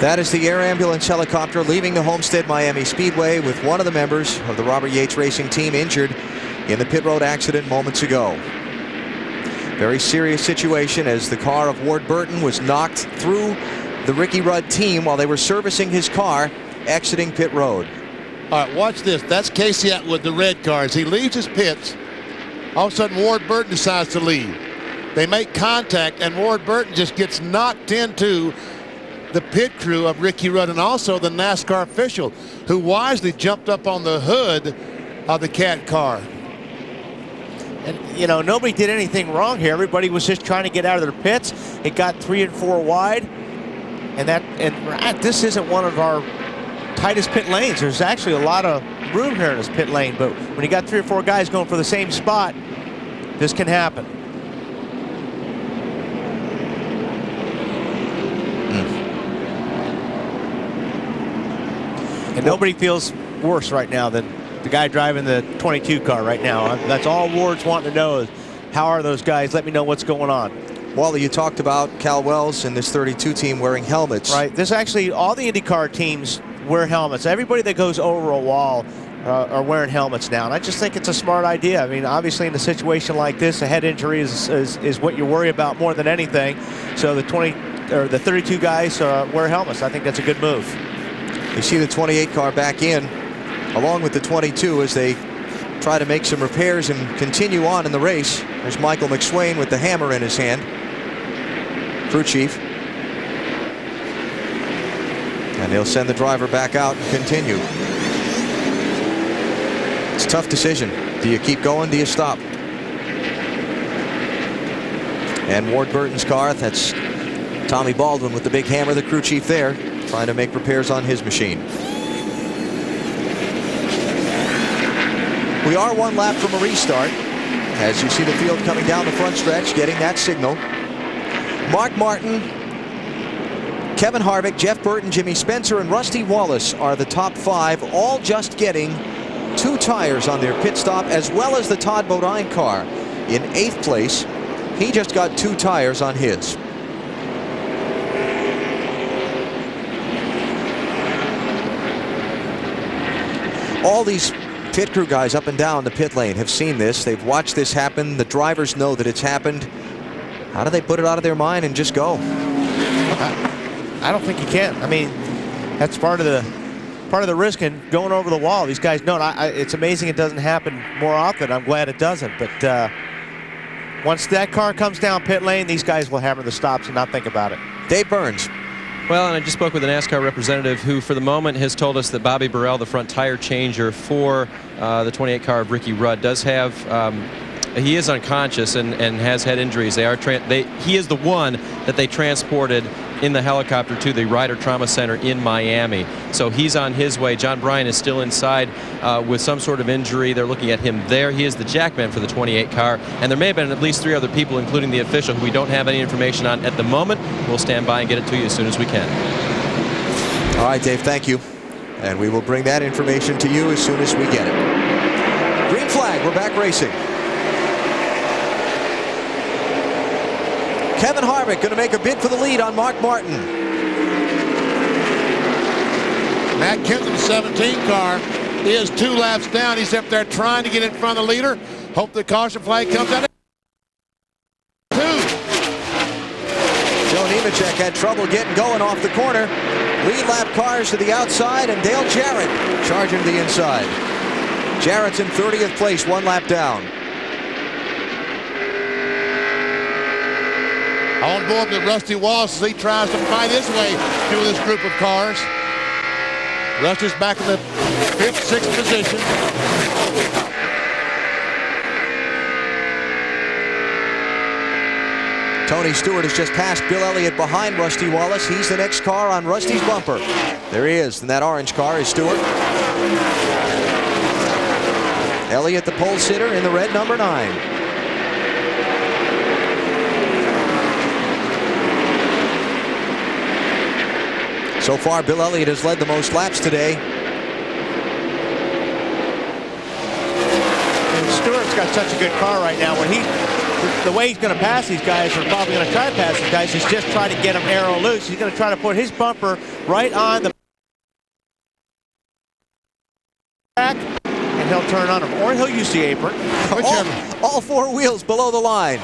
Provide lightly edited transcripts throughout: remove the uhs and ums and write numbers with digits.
That is the air ambulance helicopter leaving the Homestead-Miami Speedway with one of the members of the Robert Yates Racing team injured in the pit road accident moments ago. Very serious situation as the car of Ward Burton was knocked through the Ricky Rudd team while they were servicing his car exiting pit road. All right, watch this. That's Casey Atwood, the red car. As he leaves his pits, all of a sudden Ward Burton decides to leave. They make contact, and Ward Burton just gets knocked into the pit crew of Ricky Rudd and also the NASCAR official, who wisely jumped up on the hood of the Cat car. And, you know, nobody did anything wrong here. Everybody was just trying to get out of their pits. It got 3 and 4 wide. And this isn't one of our tightest pit lanes. There's actually a lot of room here in this pit lane. But when you got 3 or 4 guys going for the same spot, this can happen. And nobody feels worse right now than the guy driving the 22 car right now. That's all Ward's wanting to know is, how are those guys? Let me know what's going on. Wally, you talked about Cal Wells and this 32 team wearing helmets. Right. This actually, all the IndyCar teams wear helmets. Everybody that goes over a wall are wearing helmets now. And I just think it's a smart idea. I mean, obviously in a situation like this, a head injury is what you worry about more than anything. So the 32 guys wear helmets. I think that's a good move. You see the 28 car back in along with the 22 as they try to make some repairs and continue on in the race. There's Michael McSwain with the hammer in his hand, crew chief. And they'll send the driver back out and continue. It's a tough decision. Do you keep going? Do you stop? And Ward Burton's car, that's Tommy Baldwin with the big hammer, the crew chief there, trying to make repairs on his machine. We are 1 lap from a restart as you see the field coming down the front stretch, getting that signal. Mark Martin, Kevin Harvick, Jeff Burton, Jimmy Spencer, and Rusty Wallace are the top 5, all just getting 2 tires on their pit stop, as well as the Todd Bodine car in 8th place. He just got 2 tires on his. All these pit crew guys up and down the pit lane have seen this. They've watched this happen. The drivers know that it's happened. How do they put it out of their mind and just go? I don't think you can. I mean, that's part of the risk in going over the wall. These guys know. It's amazing it doesn't happen more often. I'm glad it doesn't. But once that car comes down pit lane, these guys will hammer the stops and not think about it. Dave Burns. Well, and I just spoke with a NASCAR representative who, for the moment, has told us that Bobby Burrell, the front tire changer for the 28 car of Ricky Rudd, does have, he is unconscious and has head injuries. He is the one that they transported in the helicopter to the Rider Trauma Center in Miami. So he's on his way. John Bryan is still inside with some sort of injury. They're looking at him there. He is the jackman for the 28 car. And there may have been at least 3 other people, including the official, who we don't have any information on at the moment. We'll stand by and get it to you as soon as we can. All right, Dave, thank you. And we will bring that information to you as soon as we get it. Green flag, we're back racing. Kevin Harvick going to make a bid for the lead on Mark Martin. Matt Kenseth's 17 car is 2 laps down. He's up there trying to get in front of the leader. Hope the caution flag comes out. 2. Joe Nemechek had trouble getting going off the corner. Lead lap cars to the outside, and Dale Jarrett charging to the inside. Jarrett's in 30th place, 1 lap down. On board with Rusty Wallace as he tries to fight his way through this group of cars. Rusty's back in the 5th, 6th position. Tony Stewart has just passed Bill Elliott behind Rusty Wallace. He's the next car on Rusty's bumper. There he is, and that orange car is Stewart. Elliott, the pole sitter, in the red number 9. So far, Bill Elliott has led the most laps today. And Stewart's got such a good car right now. When the way he's going to pass these guys, or probably going to try to pass these guys, is just try to get them aero loose. He's going to try to put his bumper right on the track, and he'll turn on him, or he'll use the apron. All four wheels below the line.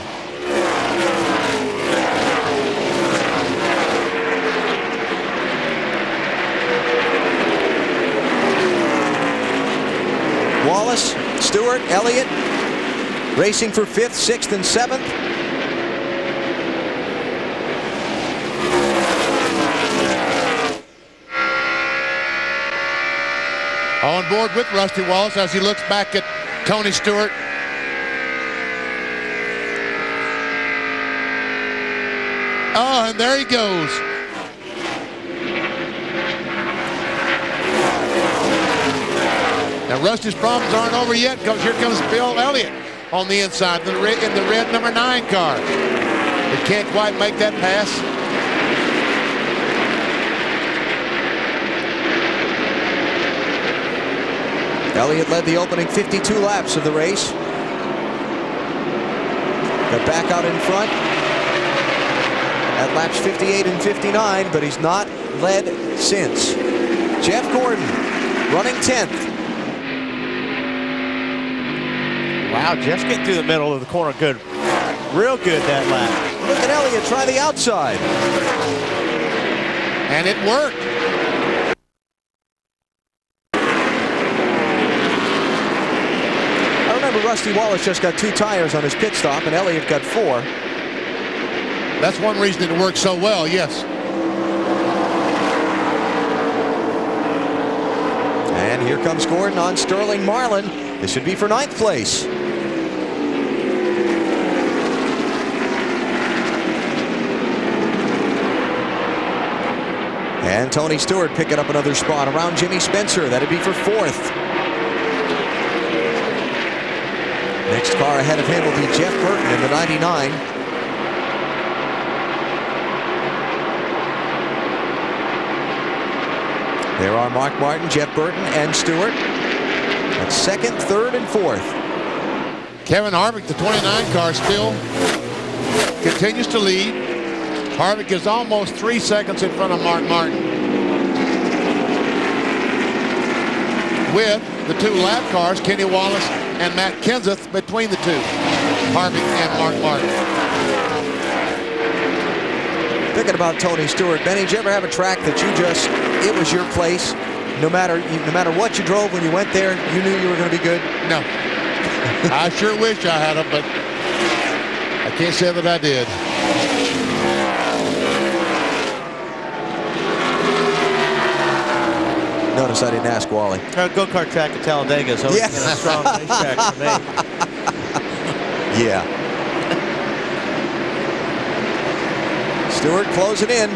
Wallace, Stewart, Elliott racing for 5th, 6th, and 7th. On board with Rusty Wallace as he looks back at Tony Stewart. Oh, and there he goes. Now Rusty's problems aren't over yet, because here comes Bill Elliott on the inside in the red number 9 car. He can't quite make that pass. Elliott led the opening 52 laps of the race. Got back out in front at laps 58 and 59, but he's not led since. Jeff Gordon running 10th. Wow, Jeff's getting through the middle of the corner good. Real good that lap. Look at Elliott try the outside. And it worked. I remember Rusty Wallace just got 2 tires on his pit stop, and Elliott got 4. That's one reason it worked so well, yes. And here comes Gordon on Sterling Marlin. This should be for 9th place. And Tony Stewart picking up another spot around Jimmy Spencer. That'd be for 4th. Next car ahead of him will be Jeff Burton in the 99. There are Mark Martin, Jeff Burton, and Stewart. That's 2nd, 3rd, and 4th. Kevin Harvick, the 29 car, still continues to lead. Harvick is almost 3 seconds in front of Mark Martin. With the 2 lap cars, Kenny Wallace and Matt Kenseth between the 2, Harvick and Mark Martin. Thinking about Tony Stewart, Benny, did you ever have a track that you just, it was your place? No matter what you drove when you went there, you knew you were going to be good? No. I sure wish I had them, but I can't say that I did. Notice I didn't ask Wally. Go-kart track at Talladega is always a strong racetrack for me. Yeah. Stewart closing in.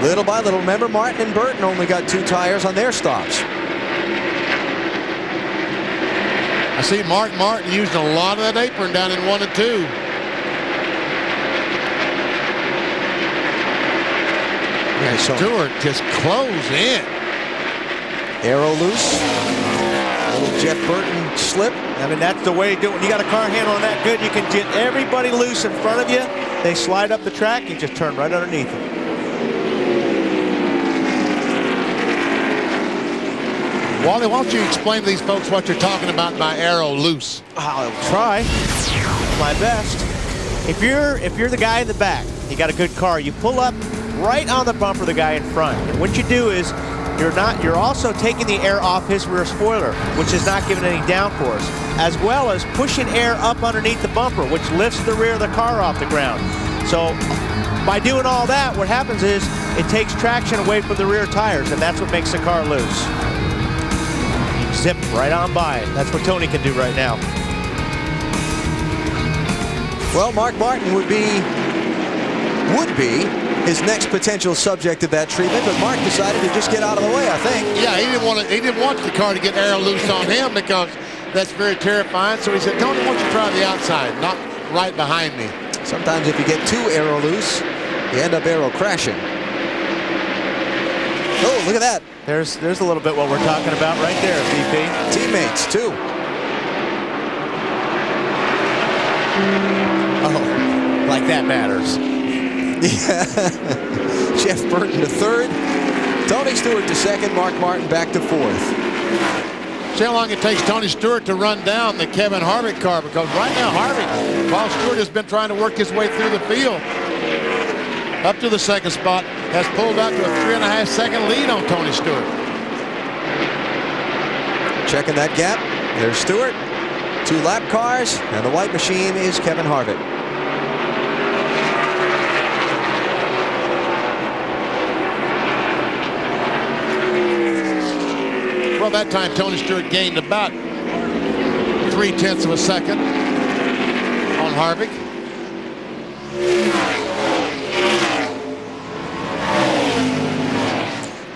Little by little. Remember, Martin and Burton only got 2 tires on their stops. I see Mark Martin using a lot of that apron down in 1 and 2. And Stewart just close in. Arrow loose. Little Jeff Burton slip. I mean, that's the way to do it. When you got a car handle on that good, you can get everybody loose in front of you. They slide up the track, you just turn right underneath them. Wally, why don't you explain to these folks what you're talking about by arrow loose? I'll try my best. If you're the guy in the back, you got a good car, you pull up right on the bumper of the guy in front. And what you do is you're also taking the air off his rear spoiler, which is not giving any downforce, as well as pushing air up underneath the bumper, which lifts the rear of the car off the ground. So by doing all that, what happens is it takes traction away from the rear tires, and that's what makes the car loose. Zip right on by it. That's what Tony can do right now. Well, Mark Martin would be his next potential subject of that treatment, but Mark decided to just get out of the way, I think. Yeah, he didn't want the car to get air loose on him, because that's very terrifying. So he said, Tony, why don't you try the outside, not right behind me. Sometimes if you get too aero loose, you end up aero crashing. Oh, look at that. There's a little bit what we're talking about right there, VP. Teammates, too. like that matters. Jeff Burton to third. Tony Stewart to second. Mark Martin back to fourth. See how long it takes Tony Stewart to run down the Kevin Harvick car, because right now Harvick, while Stewart has been trying to work his way through the field up to the second spot, has pulled out to a 3.5 second lead on Tony Stewart. Checking that gap. There's Stewart. 2 lap cars, and the white machine is Kevin Harvick. Well, that time Tony Stewart gained about 0.3 of a second on Harvick.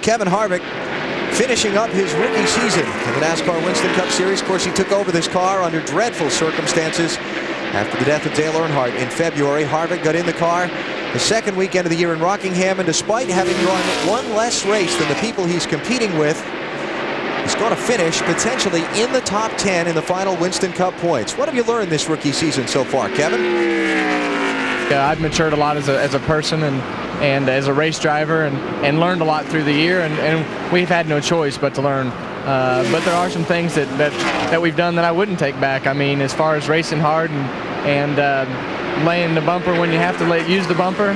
Kevin Harvick finishing up his rookie season in the NASCAR Winston Cup Series. Of course, he took over this car under dreadful circumstances after the death of Dale Earnhardt in February. Harvick got in the car the second weekend of the year in Rockingham, and despite having run 1 less race than the people he's competing with, he's going to finish potentially in the top 10 in the final Winston Cup points. What have you learned this rookie season so far, Kevin? Yeah, I've matured a lot as a person and as a race driver, and learned a lot through the year, and we've had no choice but to learn. But there are some things that we've done that I wouldn't take back. I mean, as far as racing hard and laying the bumper when you have to use the bumper,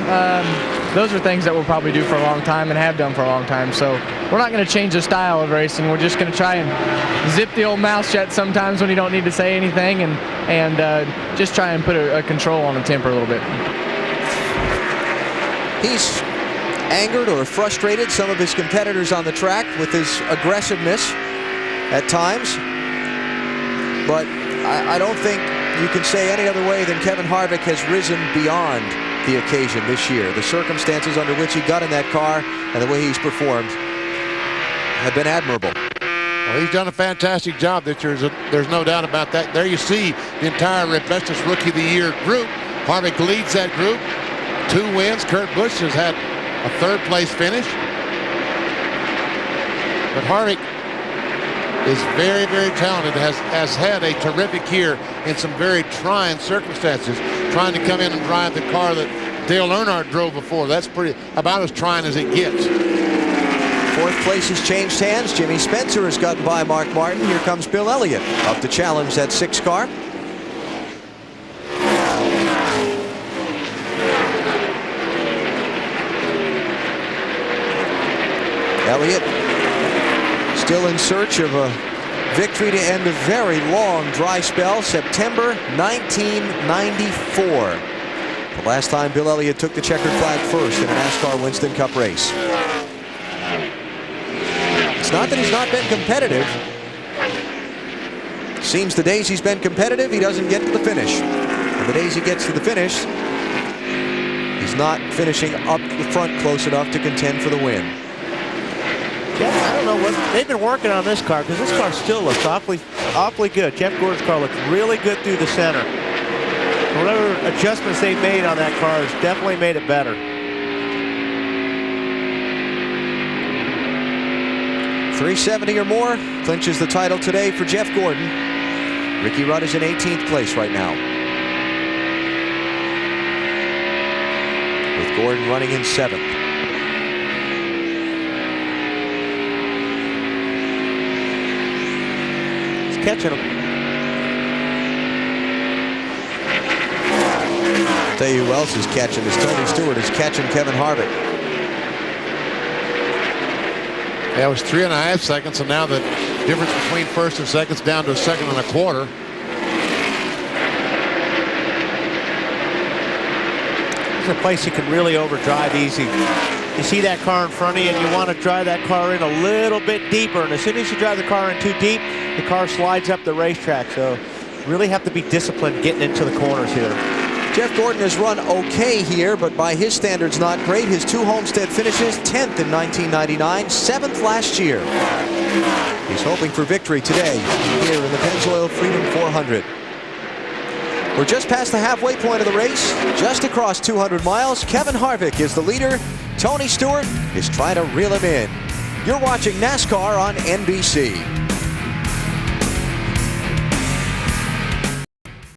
those are things that we'll probably do for a long time and have done for a long time. So we're not going to change the style of racing. We're just going to try and zip the old mouth shut sometimes when you don't need to say anything, and just try and put a control on the temper a little bit. He's angered or frustrated some of his competitors on the track with his aggressiveness at times, but I don't think you can say any other way than Kevin Harvick has risen beyond the occasion this year. The circumstances under which he got in that car and the way he's performed have been admirable. Well, he's done a fantastic job this year. There's no doubt about that. There you see the entire Rebestos Rookie of the Year group. Harvick leads that group. 2 wins. Kurt Busch has had a 3rd place finish. But Harvick is very, very talented, has had a terrific year in some very trying circumstances, trying to come in and drive the car that Dale Earnhardt drove before. That's about as trying as it gets. 4th place has changed hands. Jimmy Spencer has gotten by Mark Martin. Here comes Bill Elliott up to challenge that 6 car. Elliott still in search of a victory to end a very long dry spell. September 1994. The last time Bill Elliott took the checkered flag first in a NASCAR Winston Cup race. It's not that he's not been competitive. Seems the days he's been competitive, he doesn't get to the finish. And the days he gets to the finish, he's not finishing up the front close enough to contend for the win. Jeff, I don't know what they've been working on this car, because this car still looks awfully good. Jeff Gordon's car looks really good through the center. Whatever adjustments they've made on that car has definitely made it better. .370 or more clinches the title today for Jeff Gordon. Ricky Rudd is in 18th place right now, with Gordon running in 7th. Catching him. Tell you who else is catching this. Tony Stewart is catching Kevin Harvick. That was 3.5 seconds, and now the difference between 1st and 2nd's down to 1.25 seconds. This is a place you can really overdrive easy. You see that car in front of you, and you want to drive that car in a little bit deeper, and as soon as you drive the car in too deep, the car slides up the racetrack. So really have to be disciplined getting into the corners here. Jeff Gordon has run okay here, but by his standards not great. His 2 Homestead finishes, 10th in 1999, 7th last year. He's hoping for victory today here in the Pennzoil Freedom 400. We're just past the halfway point of the race, just across 200 miles. Kevin Harvick is the leader. Tony Stewart is trying to reel him in. You're watching NASCAR on NBC.